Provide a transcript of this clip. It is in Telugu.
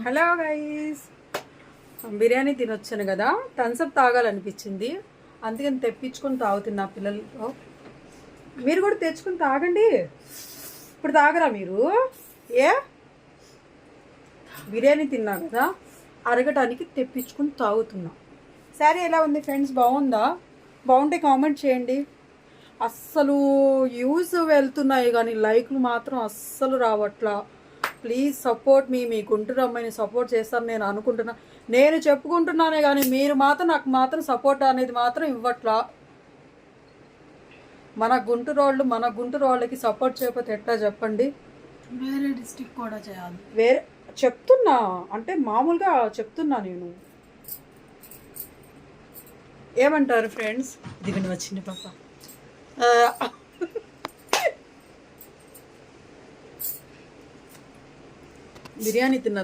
హలో గైస్, బిర్యానీ తినొచ్చాను కదా, థమ్స్అప్ తాగాలనిపించింది, అందుకని తెప్పించుకొని తాగుతున్నా. పిల్లలు మీరు కూడా తెచ్చుకొని తాగండి. ఇప్పుడు తాగరా మీరు? ఏ బిర్యానీ తిన్నా కదా, అరగటానికి తెప్పించుకొని తాగుతున్నా. శారీ ఎలా ఉంది ఫ్రెండ్స్? బాగుందా? బాగుంటే కామెంట్ చేయండి. అస్సలు యూస్ వెళ్తున్నాయి కానీ లైక్లు మాత్రం అస్సలు రావట్లా. ప్లీజ్ సపోర్ట్ మీ గుంటూరు అమ్మాయిని సపోర్ట్ చేస్తాను నేను అనుకుంటున్నా. నేను చెప్పుకుంటున్నానే కానీ మీరు మాత్రం నాకు మాత్రం సపోర్ట్ అనేది మాత్రం ఇవ్వట్లా. మన గుంటూరు వాళ్ళకి సపోర్ట్ చేయకపోతే ఎట్లా చెప్పండి? వేరే డిస్ట్రిక్ట్ కూడా చేయాలి. వేరే చెప్తున్నా అంటే మామూలుగా చెప్తున్నా నేను. ఏమంటారు ఫ్రెండ్స్? ఇదిగండి వచ్చింది పాప. బిర్యానీ తిన్న